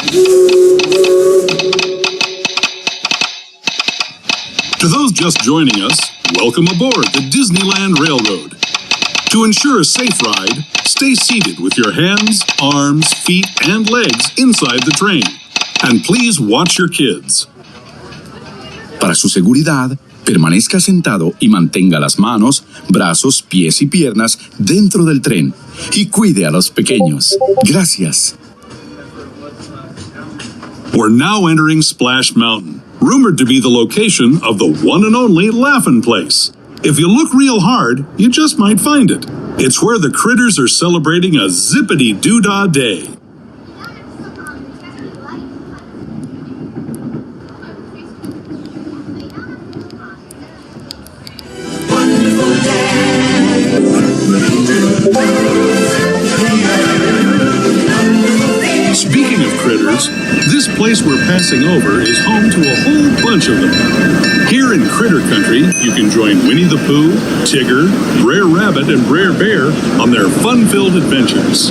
To those just joining us, welcome aboard the Disneyland Railroad. To ensure a safe ride, stay seated with your hands, arms, feet, and legs inside the train. And please watch your kids. Para su seguridad, permanezca sentado y mantenga las manos, brazos, pies y piernas dentro del tren. Y cuide a los pequeños. Gracias. We're now entering Splash Mountain, rumored to be the location of the one and only Laugh-In Place. If you look real hard, you just might find it. It's where the critters are celebrating a zippity-doo-dah day. Speaking of critters, this place we're passing over is home to a whole bunch of them. Here in Critter Country, you can join Winnie the Pooh, Tigger, Brer Rabbit, and Brer Bear on their fun-filled adventures.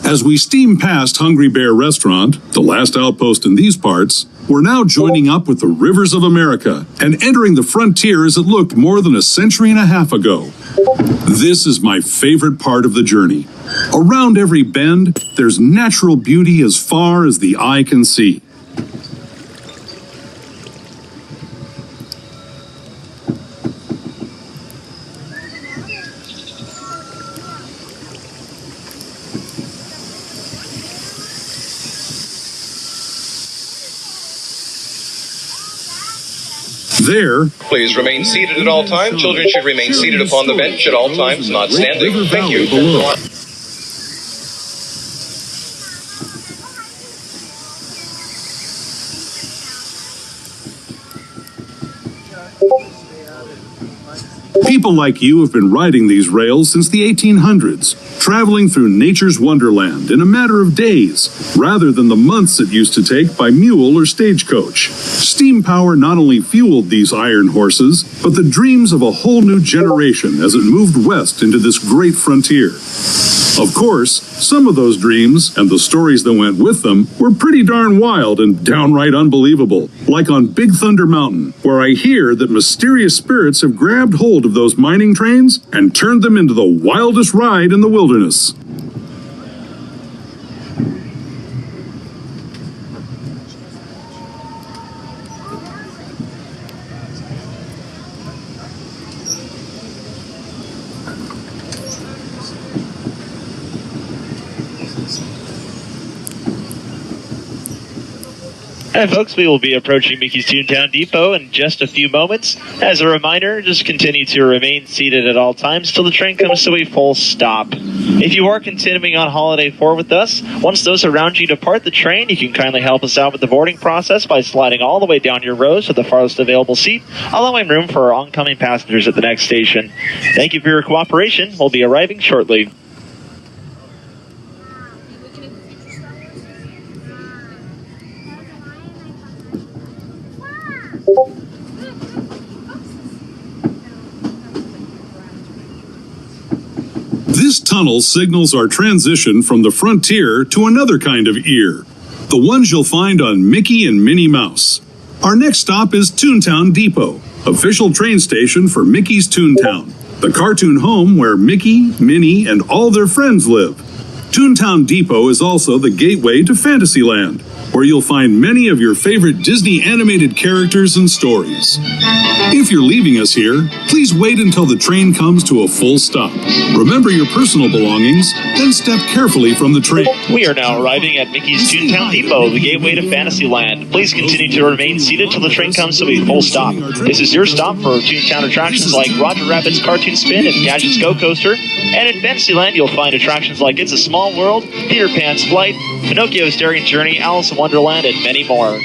As we steam past Hungry Bear Restaurant, the last outpost in these parts, we're now joining up with the rivers of America and entering the frontier as it looked more than a century and a half ago. This is my favorite part of the journey. Around every bend, there's natural beauty as far as the eye can see. There, please remain seated at all times. Children should remain seated upon the bench at all times, not standing. Thank you. People like you have been riding these rails since the 1800s, traveling through nature's wonderland in a matter of days, rather than the months it used to take by mule or stagecoach. Steam power not only fueled these iron horses, but the dreams of a whole new generation as it moved west into this great frontier. Of course, some of those dreams, and the stories that went with them, were pretty darn wild and downright unbelievable, like on Big Thunder Mountain, where I hear that mysterious spirits have grabbed hold of those mining trains and turned them into the wildest ride in the wilderness. Hi folks, we will be approaching Mickey's Toontown Depot in just a few moments. As a reminder, just continue to remain seated at all times till the train comes to a full stop. If you are continuing on Holiday 4 with us, once those around you depart the train, you can kindly help us out with the boarding process by sliding all the way down your rows to the farthest available seat, allowing room for our oncoming passengers at the next station. Thank you for your cooperation. We'll be arriving shortly. This tunnel signals our transition from the frontier to another kind of ear, the ones you'll find on Mickey and Minnie Mouse. Our next stop is Toontown Depot, official train station for Mickey's Toontown, the cartoon home where Mickey, Minnie, and all their friends live. Toontown Depot is also the gateway to Fantasyland, where you'll find many of your favorite Disney animated characters and stories. If you're leaving us here, please wait until the train comes to a full stop. Remember your personal belongings, then step carefully from the train. We are now arriving at Mickey's Toontown Depot, the gateway to Fantasyland. Please continue to remain seated till the train comes to a full stop. This is your stop for Toontown attractions like Roger Rabbit's Cartoon Spin and Gadget's Go Coaster. And in Fantasyland, you'll find attractions like It's a Small World, Peter Pan's Flight, Pinocchio's Daring Journey, Alice in Wonderland, and many more.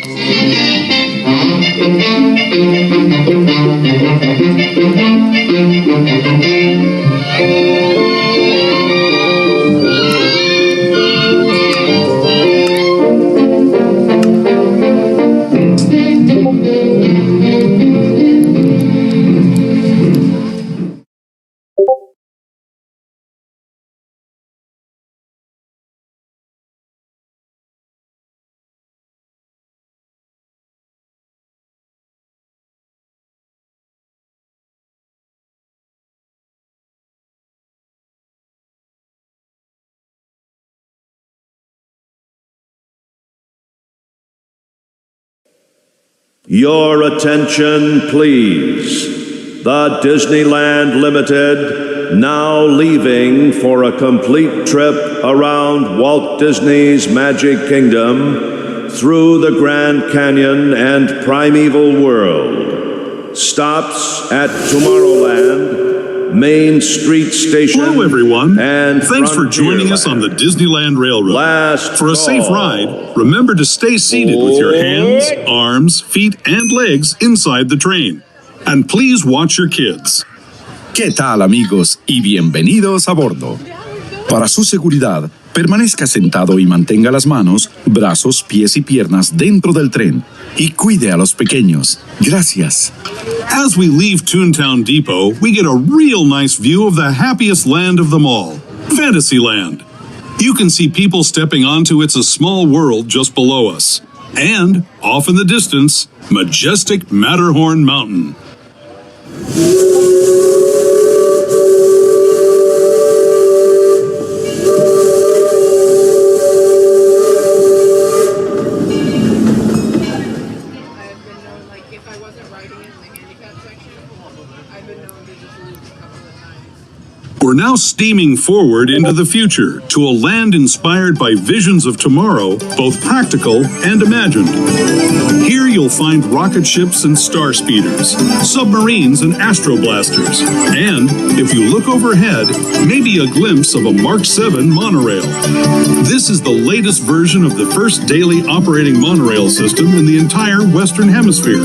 Your attention, please. The Disneyland Limited now leaving for a complete trip around Walt Disney's Magic Kingdom through the Grand Canyon and Primeval World. Stops at Tomorrowland, Main Street Station. Hello, everyone. And thanks for joining us on the Disneyland Railroad. For a safe ride, remember to stay seated with your hands, arms, feet, and legs inside the train. And please watch your kids. ¿Qué tal, amigos? Y bienvenidos a bordo. Para su seguridad, permanezca sentado y mantenga las manos, brazos, pies y piernas dentro del tren. Y cuide a los pequeños. Gracias. As we leave Toontown Depot, we get a real nice view of the happiest land of them all, Fantasyland. You can see people stepping onto It's a Small World just below us. And, off in the distance, majestic Matterhorn Mountain. We're now steaming forward into the future to a land inspired by visions of tomorrow, both practical and imagined. Here you'll find rocket ships and star speeders, submarines and astroblasters, and, if you look overhead, maybe a glimpse of a Mark 7 monorail. This is the latest version of the first daily operating monorail system in the entire Western Hemisphere,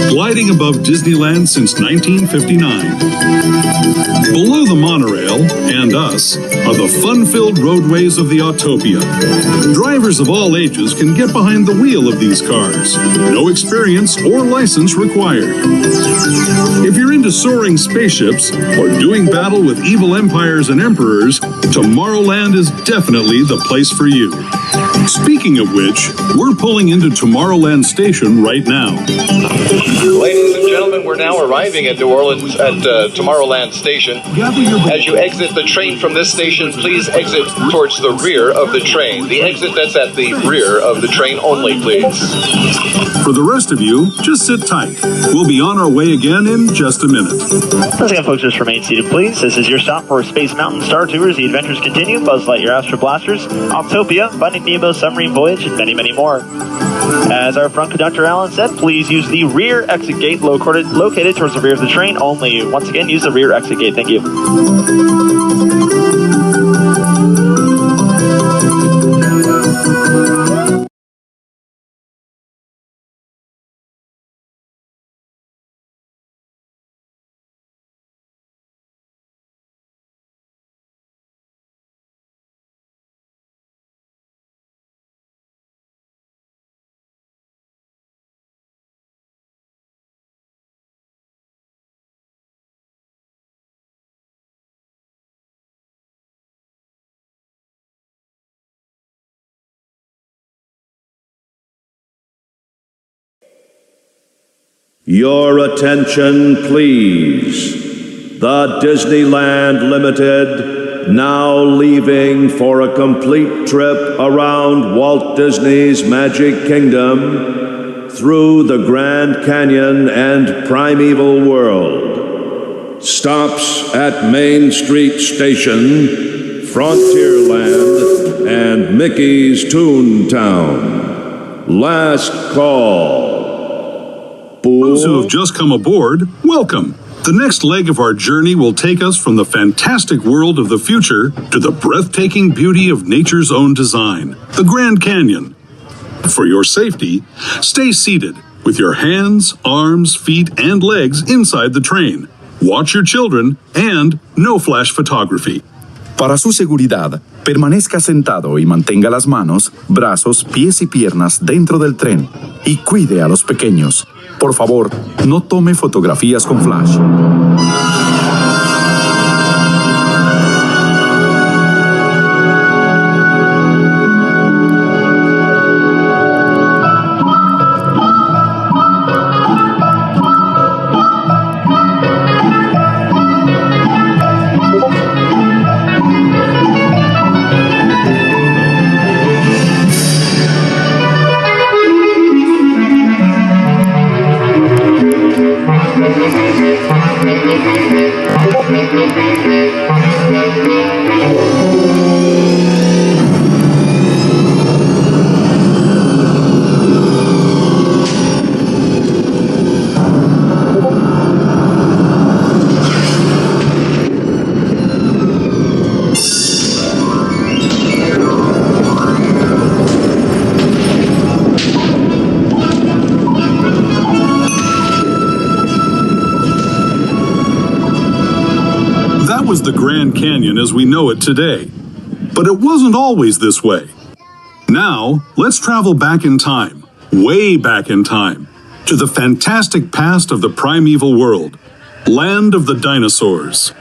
gliding above Disneyland since 1959. Below the monorail, and us, are the fun-filled roadways of the Autopia. Drivers of all ages can get behind the wheel of these cars. No experience or license required. If you're into soaring spaceships or doing battle with evil empires and emperors, Tomorrowland is definitely the place for you. Speaking of which, we're pulling into Tomorrowland Station right now. Ladies and gentlemen, we're now arriving at New Orleans at Tomorrowland Station. As you exit the train from this station, please exit towards the rear of the train. The exit that's at the rear of the train only, please. For the rest of you, just sit tight. We'll be on our way again in just a minute. Once again, folks, just remain seated, please. This is your stop for Space Mountain, Star Tours, The Adventures Continue, Buzz Lightyear Astro Blasters, Autopia, Finding Nemo, Submarine Voyage, and many, many more. As our front conductor Alan said, please use the rear exit gate located towards the rear of the train only. Once again, use the rear exit gate. Thank you. Your attention, please. The Disneyland Limited now leaving for a complete trip around Walt Disney's Magic Kingdom through the Grand Canyon and Primeval World. Stops at Main Street Station, Frontierland, and Mickey's Toontown. Last call. Those who have just come aboard, welcome. The next leg of our journey will take us from the fantastic world of the future to the breathtaking beauty of nature's own design, the Grand Canyon. For your safety, stay seated with your hands, arms, feet, and legs inside the train. Watch your children and no flash photography. Para su seguridad, permanezca sentado y mantenga las manos, brazos, pies y piernas dentro del tren. Y cuide a los pequeños. Por favor, no tome fotografías con flash. Was the Grand Canyon as we know it today. But it wasn't always this way. Now, let's travel back in time, way back in time, to the fantastic past of the primeval world, land of the dinosaurs.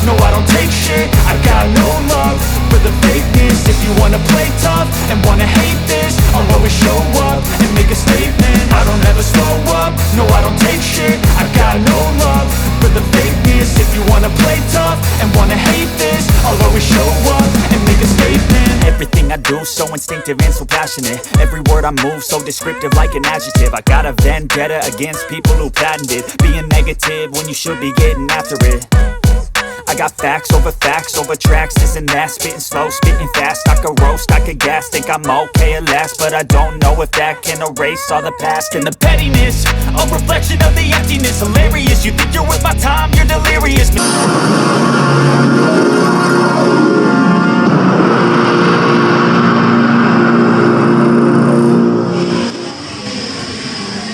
No, I don't take shit, I got no love for the fakeness. If you wanna play tough and wanna hate this, I'll always show up and make a statement. I don't ever slow up, no, I don't take shit, I got no love for the fakeness. If you wanna play tough and wanna hate this, I'll always show up and make a statement. Everything I do so instinctive and so passionate. Every word I move so descriptive like an adjective. I got a vendetta against people who patented being negative when you should be getting after it. I got facts over tracks, this and that. Spitting slow, spitting fast. I could roast, I could gas. Think I'm okay at last, but I don't know if that can erase all the past. And the pettiness, a reflection of the emptiness. Hilarious, you think you're worth my time, you're delirious.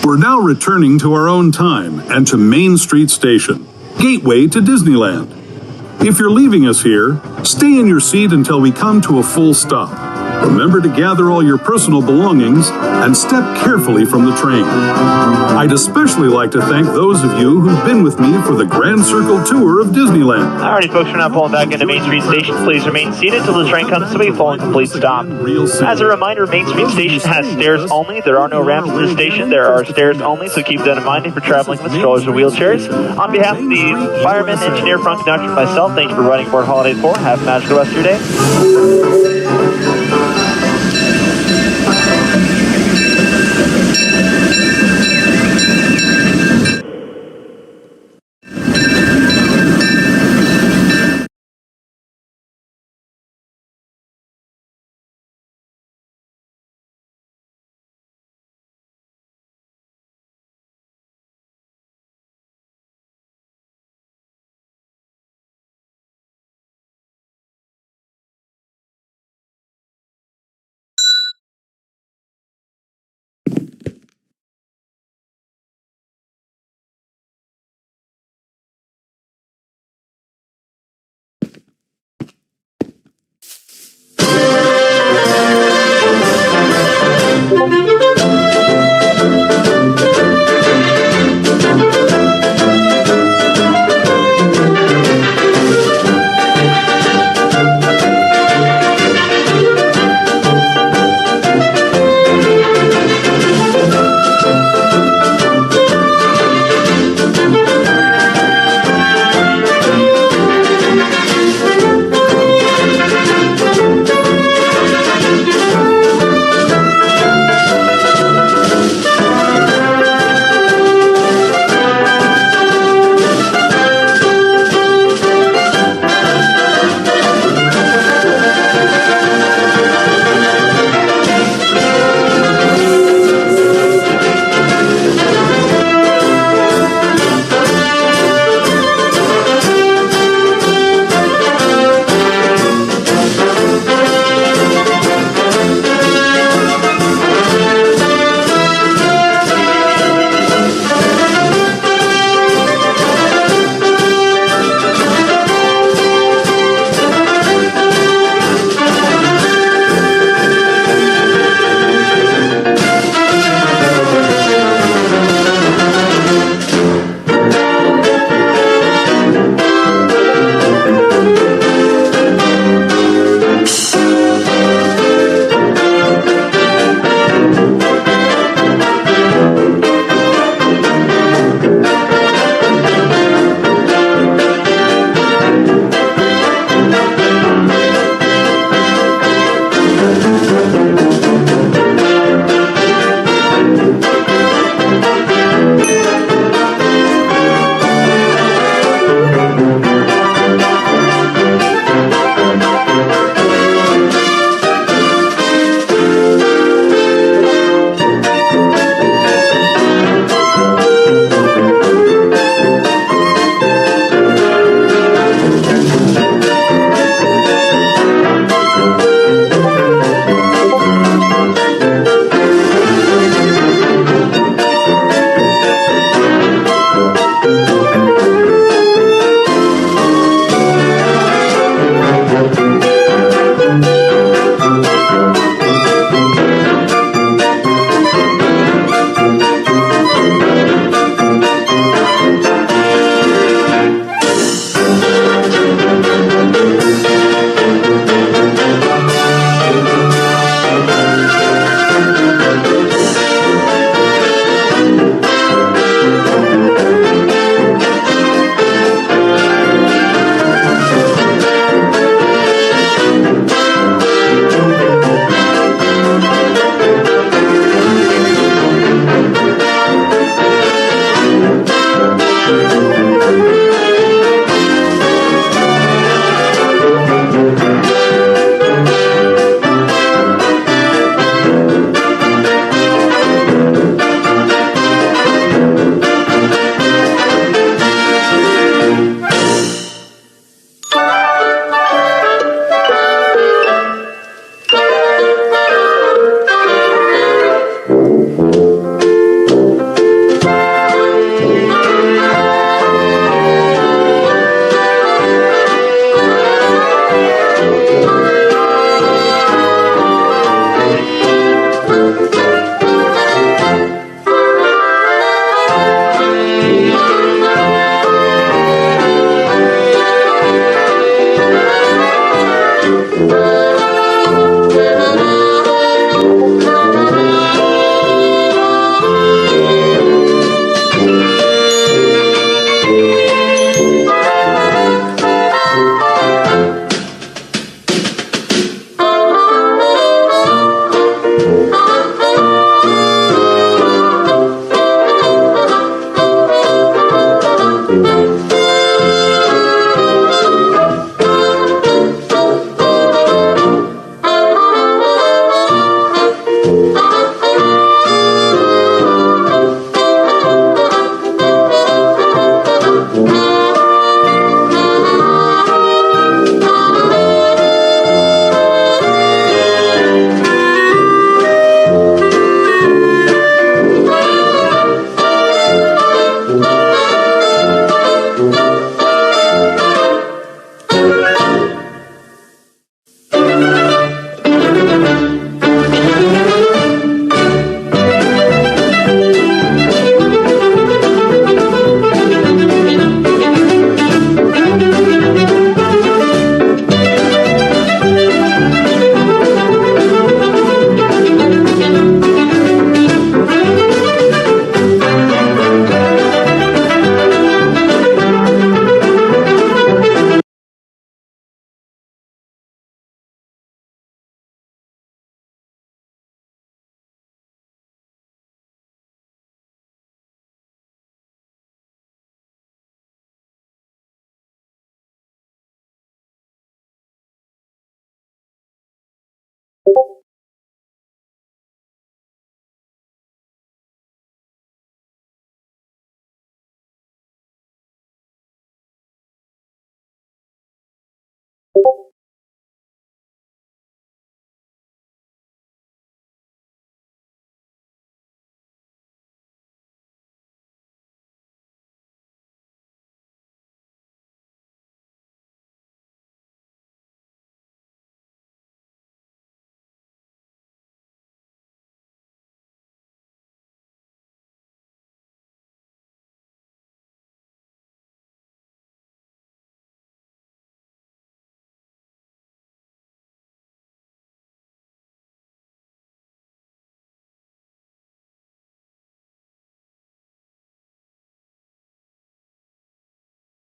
We're now returning to our own time and to Main Street Station, gateway to Disneyland. If you're leaving us here, stay in your seat until we come to a full stop. Remember to gather all your personal belongings and step carefully from the train. I'd especially like to thank those of you who've been with me for the Grand Circle tour of Disneyland. Alrighty, folks, we're now pulling back into Main Street Station. Please remain seated till the train comes to a full and complete stop. As a reminder, Main Street Station has stairs only. There are no ramps to this station. There are stairs only, so keep that in mind if you're traveling with strollers or wheelchairs. On behalf of the fireman, engineer, front conductor, and myself, thank you for running Board Holiday 4. Have a magical rest of your day.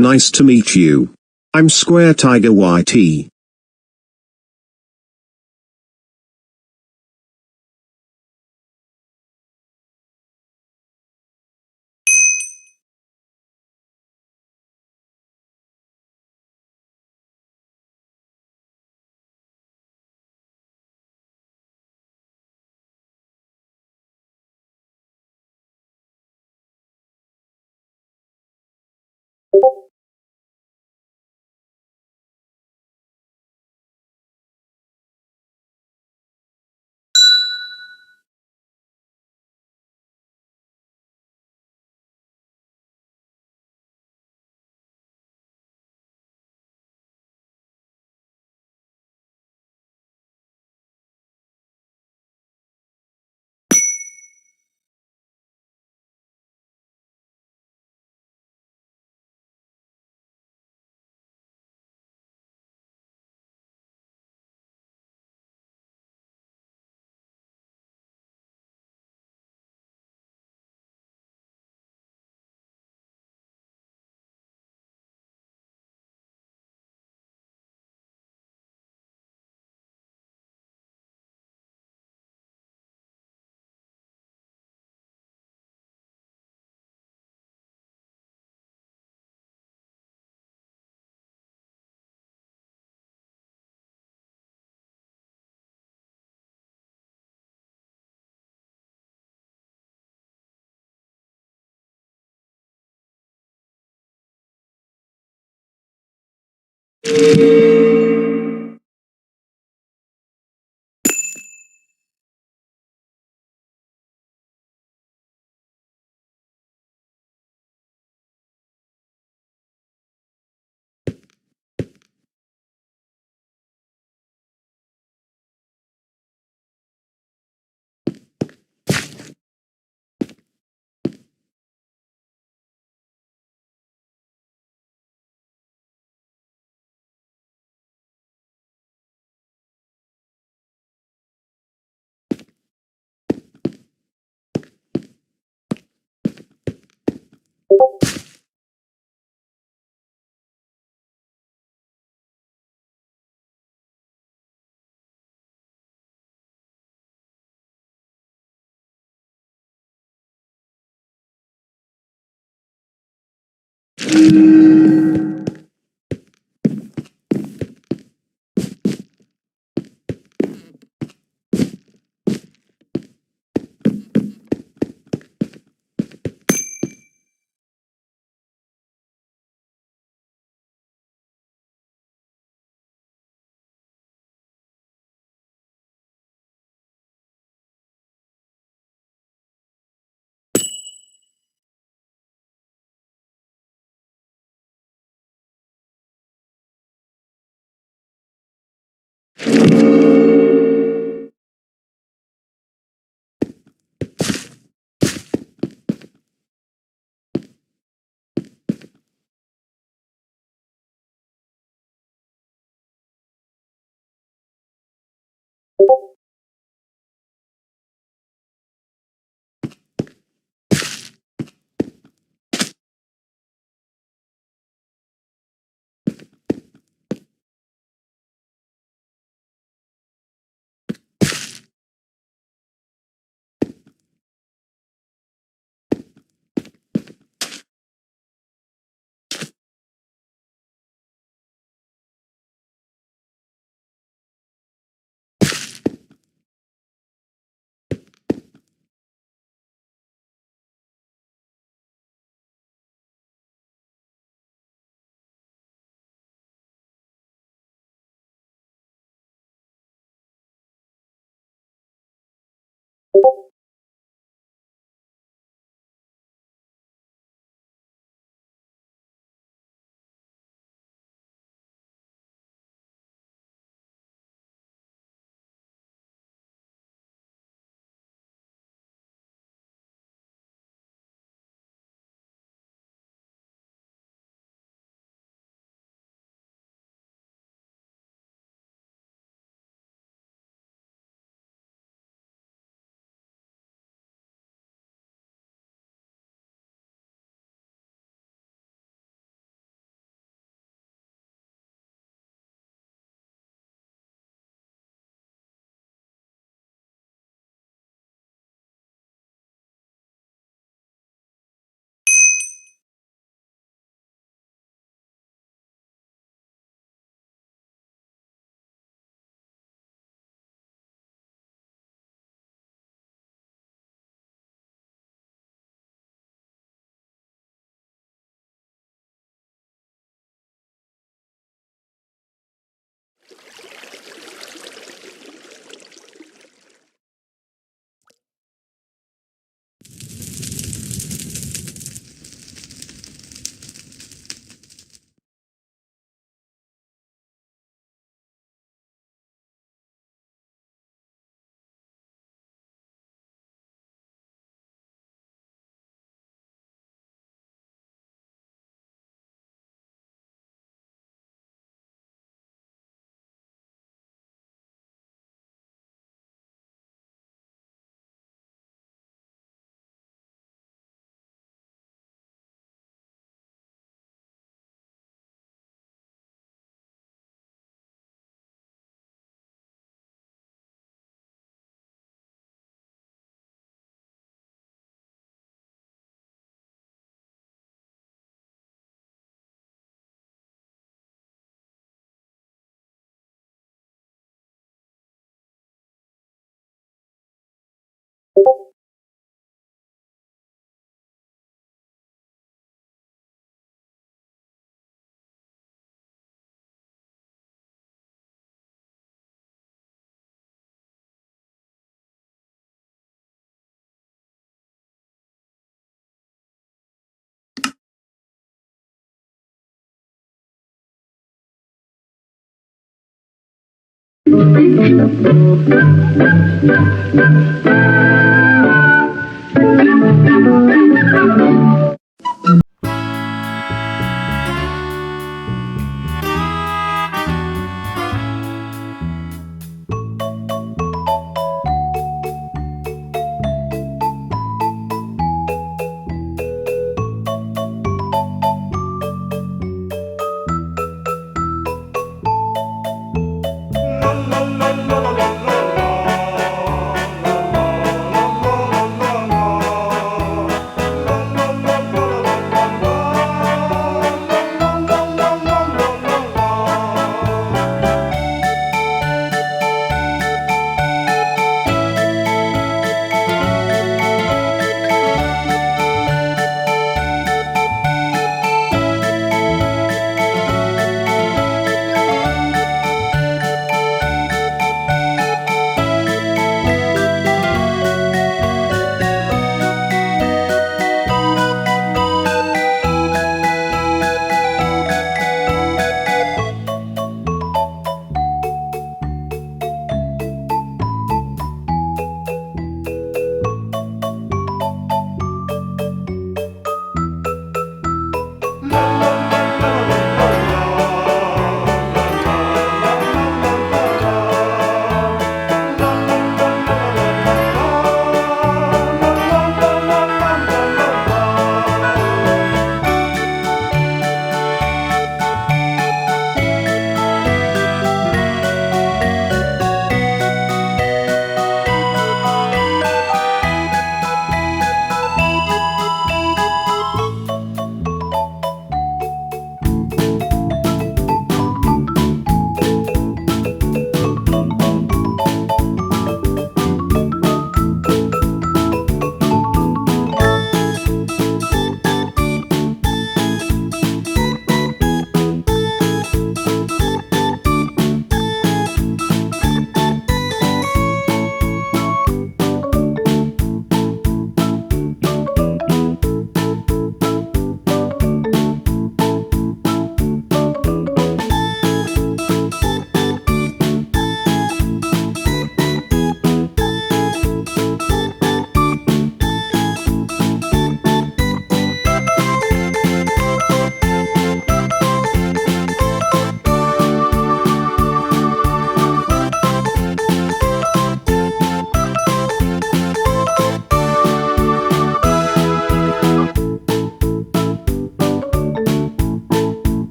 Nice to meet you. I'm SquareTigerYT.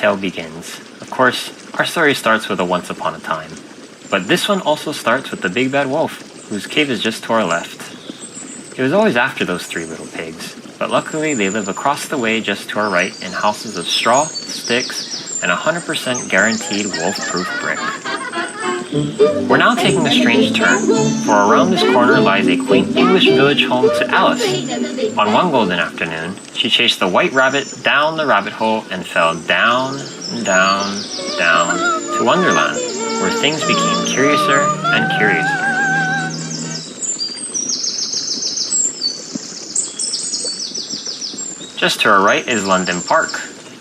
tale begins. Of course, our story starts with a once upon a time. But this one also starts with the big bad wolf, whose cave is just to our left. It was always after those three little pigs, but luckily they live across the way just to our right in houses of straw, sticks, and 100% guaranteed wolf-proof brick. We're now taking a strange turn, for around this corner lies a quaint English village home to Alice. On one golden afternoon, she chased the white rabbit down the rabbit hole and fell down, down, down to Wonderland, where things became curiouser and curiouser. Just to our right is London Park,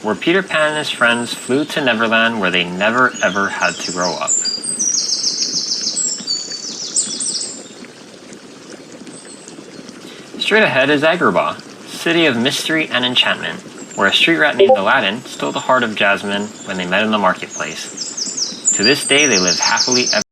where Peter Pan and his friends flew to Neverland where they never ever had to grow up. Straight ahead is Agrabah, city of mystery and enchantment, where a street rat named Aladdin stole the heart of Jasmine when they met in the marketplace. To this day, they live happily ever.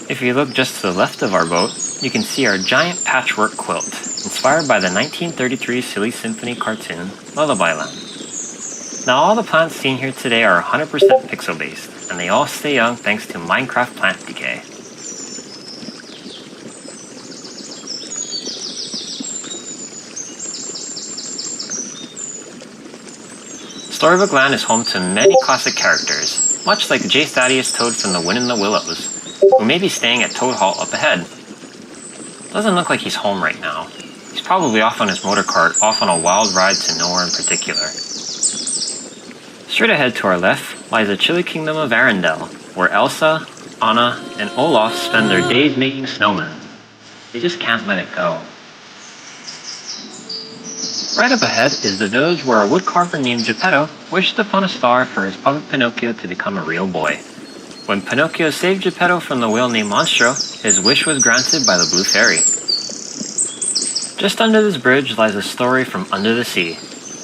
If you look just to the left of our boat, you can see our giant patchwork quilt, inspired by the 1933 Silly Symphony cartoon, Lullaby Land. Now all the plants seen here today are 100% pixel-based, and they all stay young thanks to Minecraft plant decay. Storybook Land is home to many classic characters, much like J. Thaddeus Toad from The Wind in the Willows, who may be staying at Toad Hall up ahead. Doesn't look like he's home right now. He's probably off on his motor cart, off on a wild ride to nowhere in particular. Straight ahead to our left lies the chilly kingdom of Arendelle, where Elsa, Anna, and Olaf spend their days making snowmen. They just can't let it go. Right up ahead is the village where a woodcarver named Geppetto wished upon a star for his puppet Pinocchio to become a real boy. When Pinocchio saved Geppetto from the whale named Monstro, his wish was granted by the Blue Fairy. Just under this bridge lies a story from under the sea.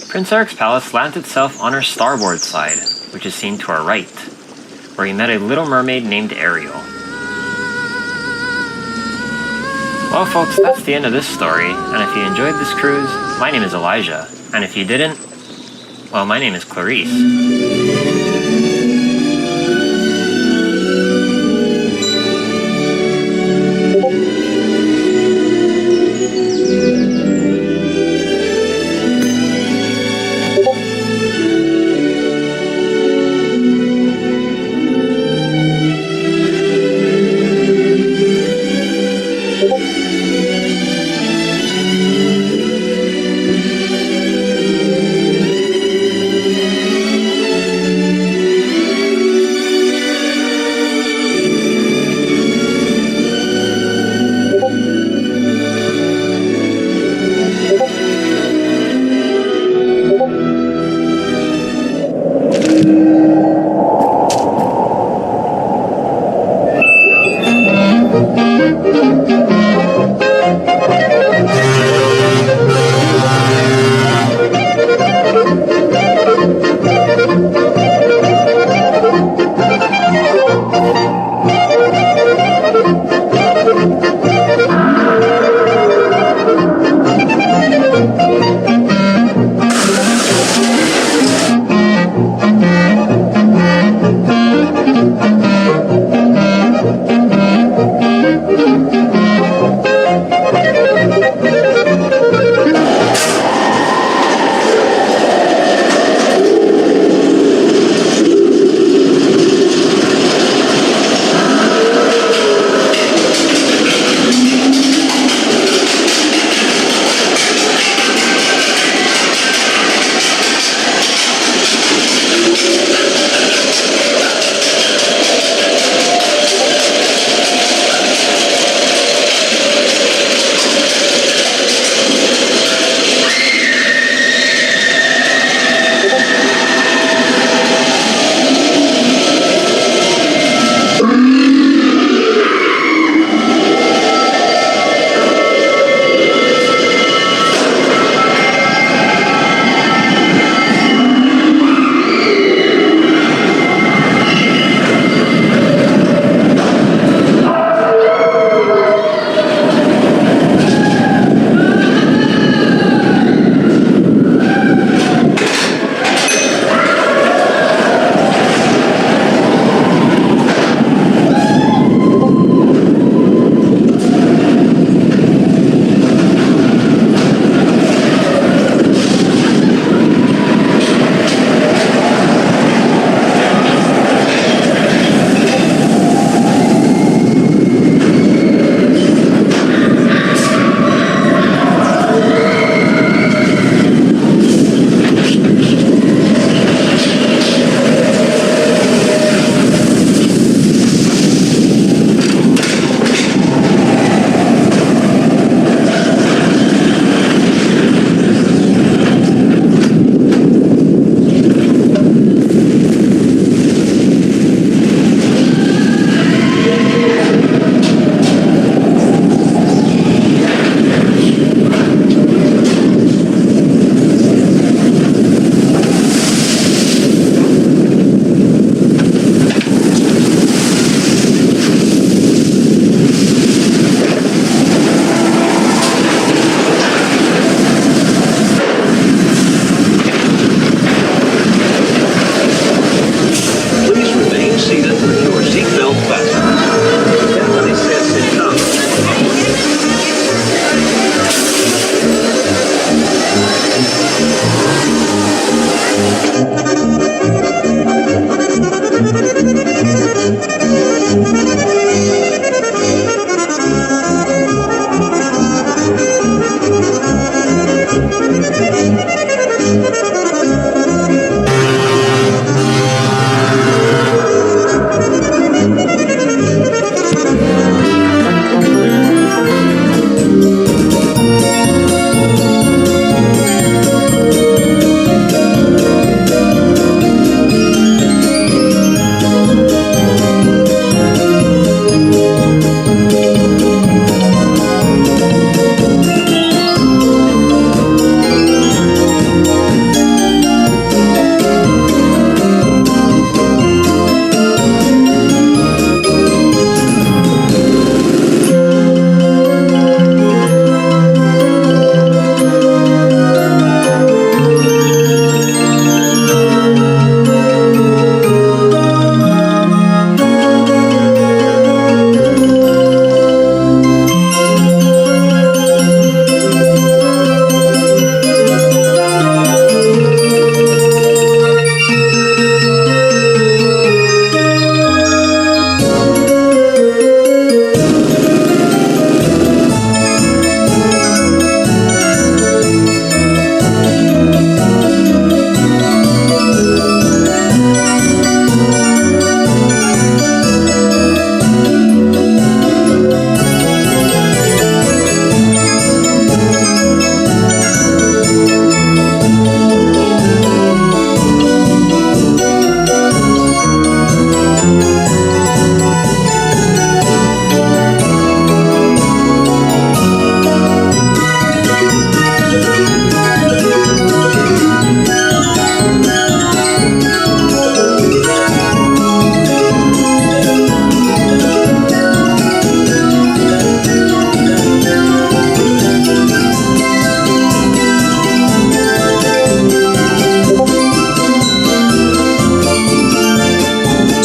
Prince Eric's palace lands itself on our starboard side, which is seen to our right, where he met a little mermaid named Ariel. Well folks, that's the end of this story, and if you enjoyed this cruise, my name is Elijah, and if you didn't, well, my name is Clarice.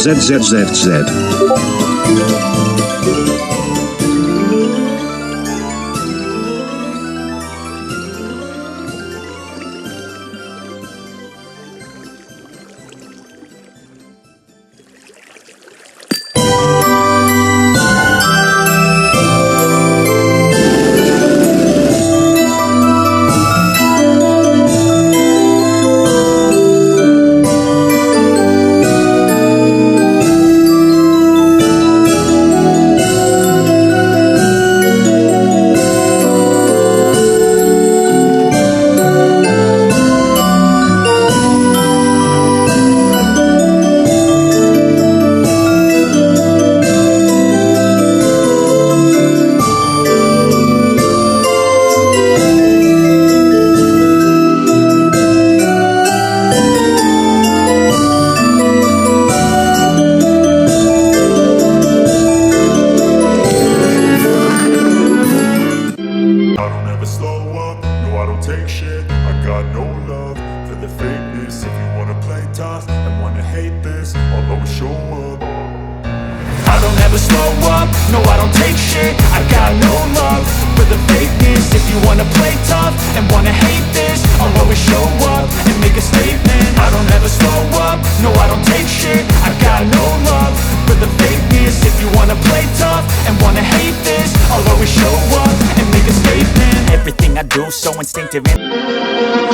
ZZZZ.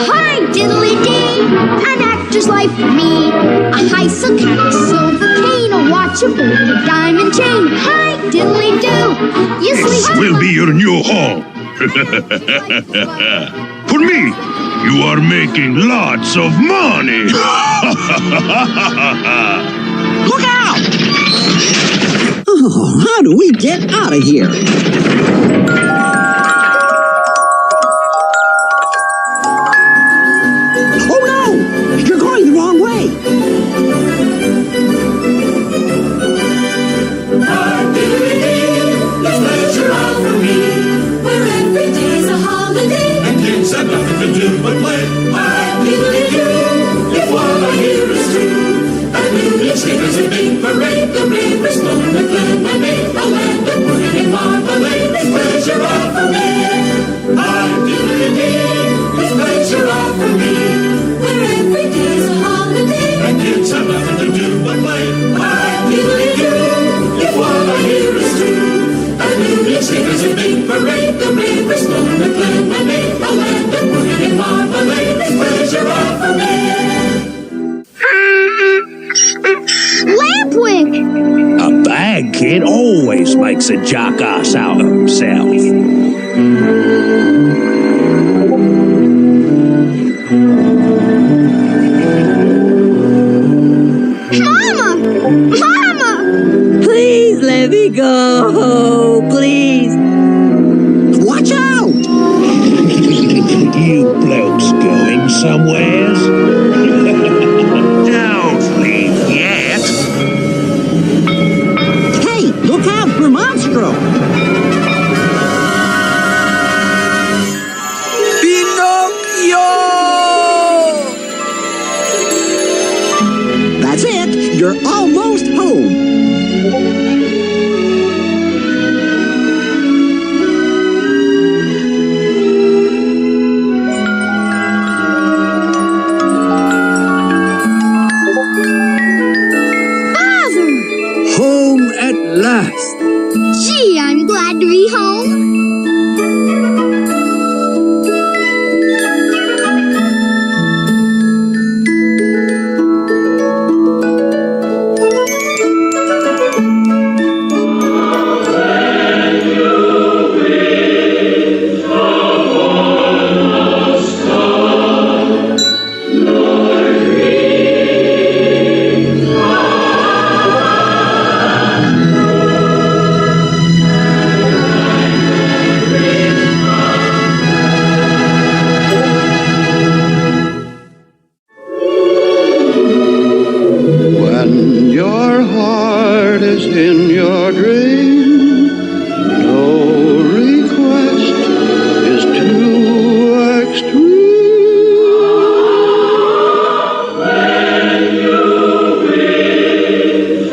Hi, diddly-dee, an actor's life for me. A heist, a cat, a silver cane, a watch, a gold, a diamond chain. Hi, diddly-doo, you This sleep. will be your new home. For me, you are making lots of money. Look out! Oh, how do we get out of here? A bad kid always makes a jackass out of himself. Mama! Please let me go, please. Watch out! You blokes going somewheres? Don't leave yet. Hey, look out for Monstro! Pinocchio! That's it. You're almost home. Home at last. Gee, I'm glad to be home. When your heart is in your dream, no request is too extreme. When you wish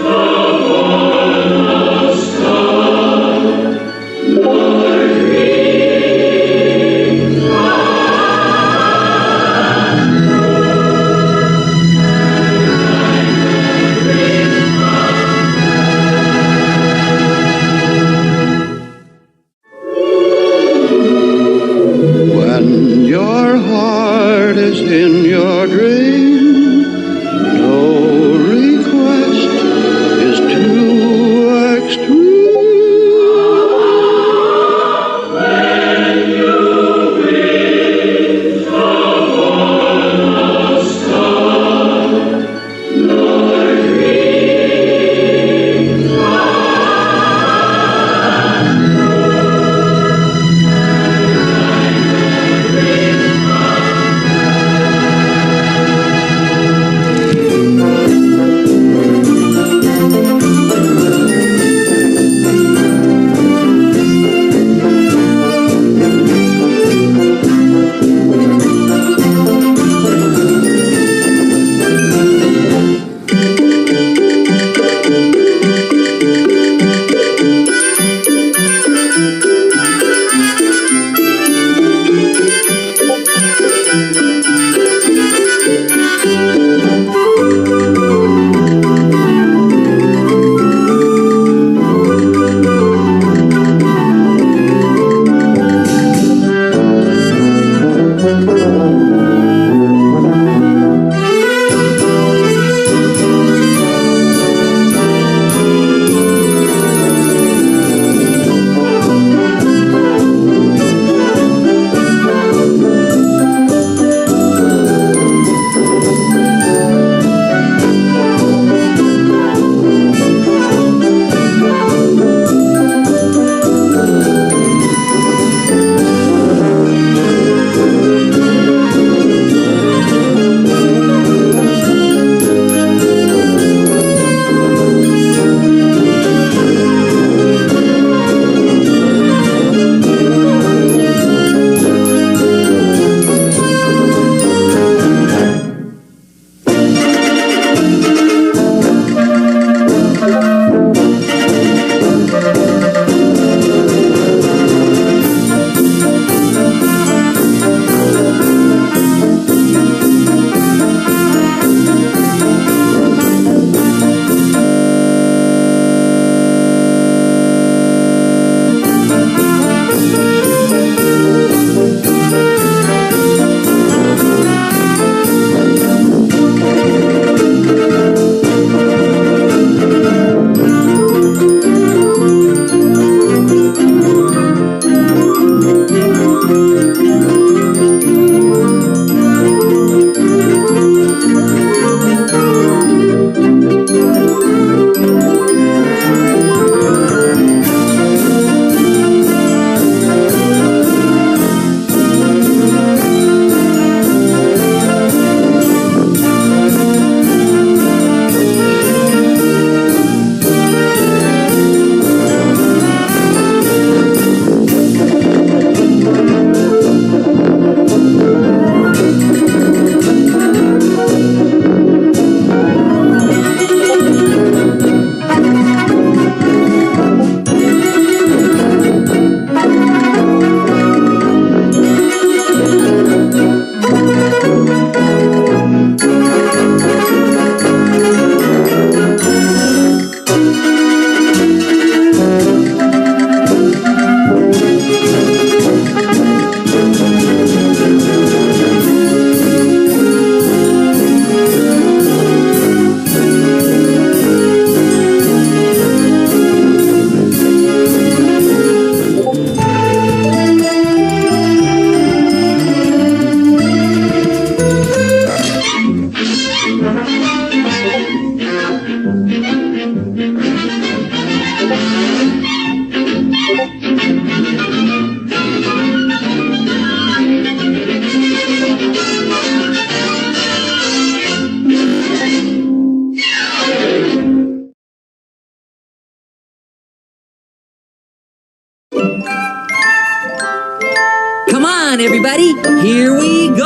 Come on, everybody, here we go!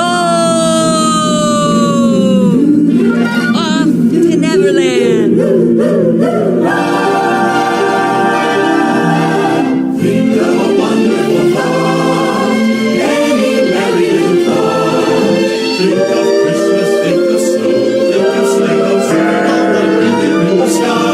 Off to Neverland! Think of a wonderful thought, any merry little thought. Think of Christmas, think of snow, think of sleigh bells, singing all the rhythm in the sky.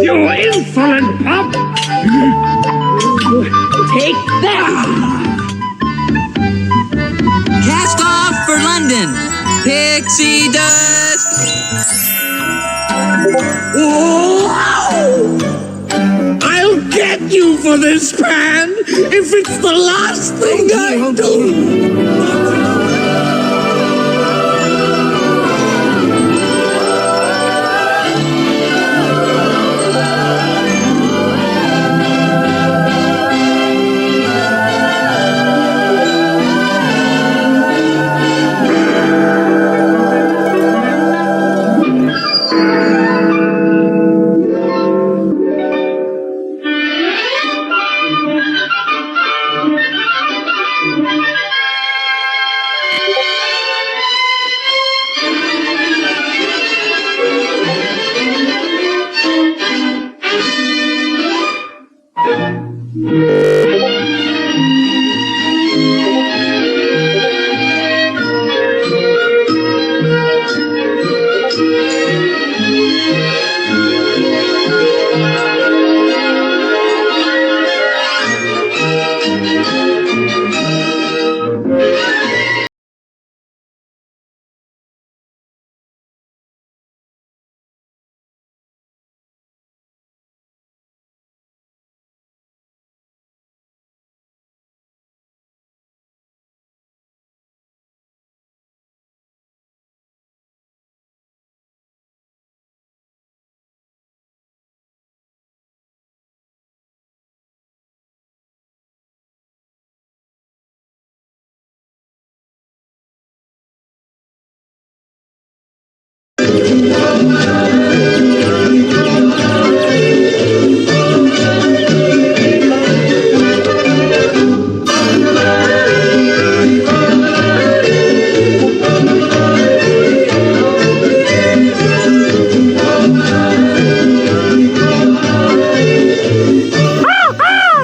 You insolent pup! Take that! Cast off for London! Pixie dust! I'll get you for this, Pan, if it's the last thing I do!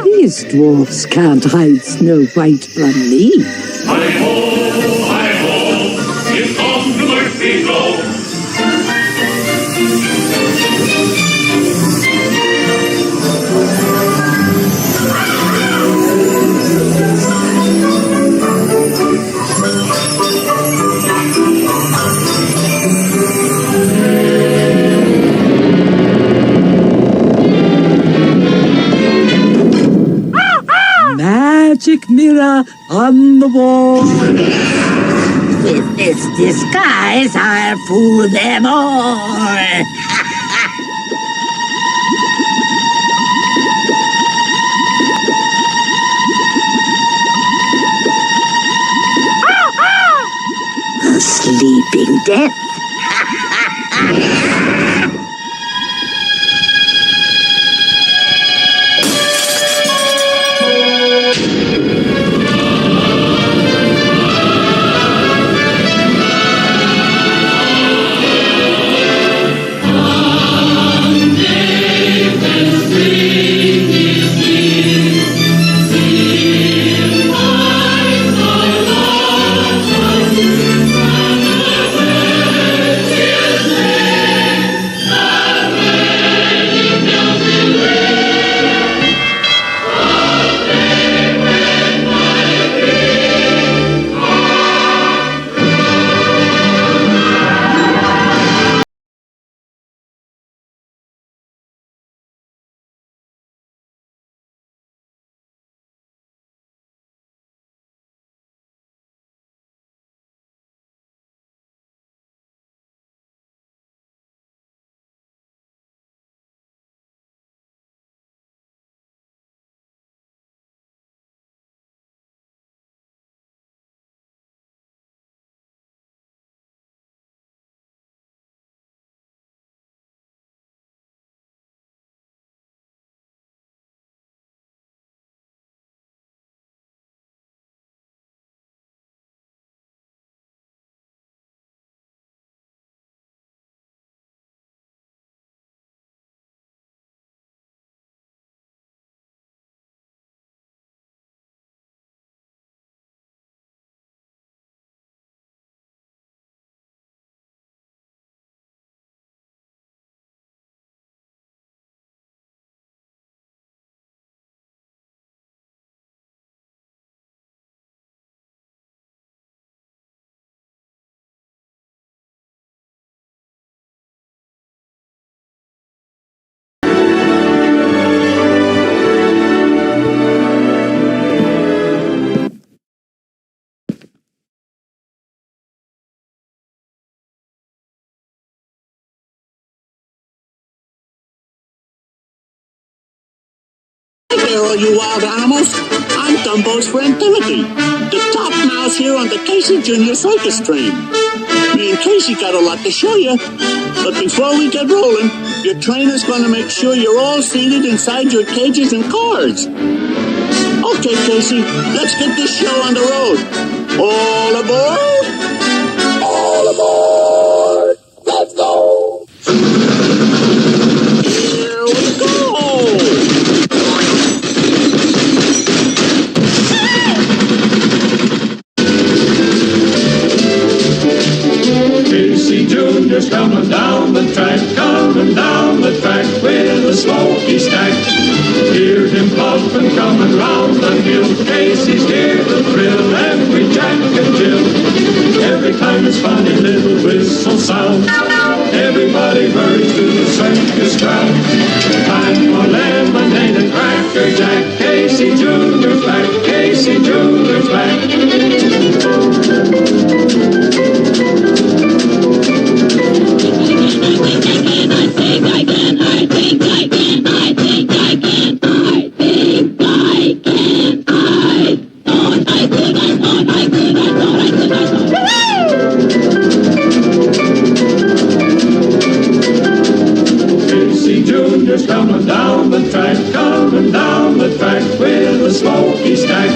These dwarfs can't hide Snow White from me. Hi-ho, it's off to Mercy Go. Magic mirror on the wall. With this disguise, I'll fool them all. Big death. Hey there, all you wild animals. I'm Dumbo's friend Timothy, the top mouse here on the Casey Jr. Circus train. Me and Casey got a lot to show you. But before we get rolling, your trainer's going to make sure you're all seated inside your cages and cars. Okay, Casey, let's get this show on the road. All aboard! All aboard! Let's go! Here we go! Casey Jr.'s coming down the track with a smoky stack. Hear him puffin' coming round the hill. Casey's here to thrill every Jack and Jill. Every time his funny little whistle sounds, everybody hurries to the circus ground. Time for lemonade and cracker jack. Casey Jr.'s back, Casey Jr.'s back. Casey Jr.'s coming down the track with a smoky stack.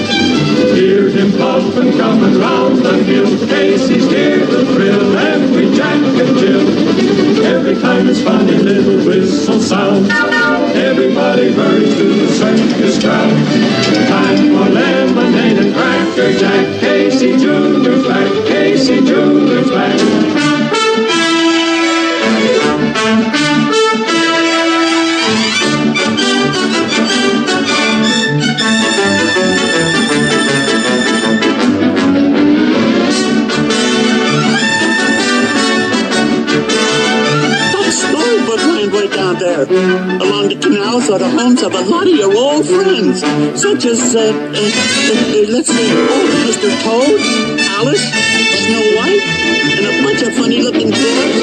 Hear him puffin' coming round the hill. Casey's here to thrill every Jack and Jill. Every time his funny little whistle sounds, everybody hurries to the circus ground. Time for lemonade and cracker jack. Casey Jr.'s back, Casey Jr.'s back. There. Along the canals are the homes of a lot of your old friends, such as, let's see, Mr. Toad, Alice, Snow White, and a bunch of funny-looking bears.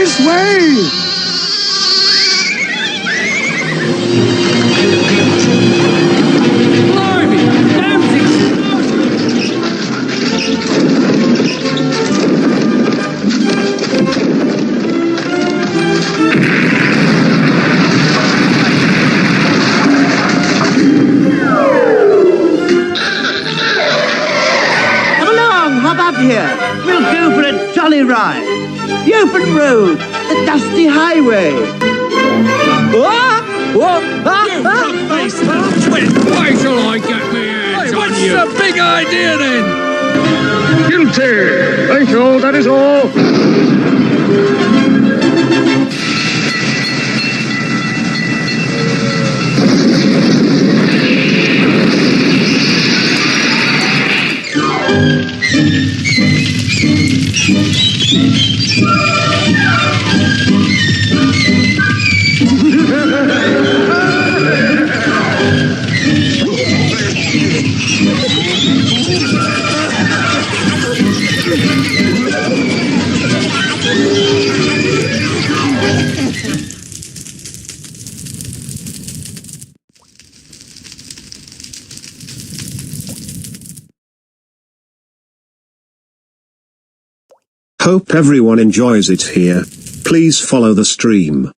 This way! Here, we'll go for a jolly ride. The open road, the dusty highway. Face little twit! Why shall I get me hands on you? What's the big idea then? Guilty! Thank you, that is all. Hope everyone enjoys it here. Please follow the stream.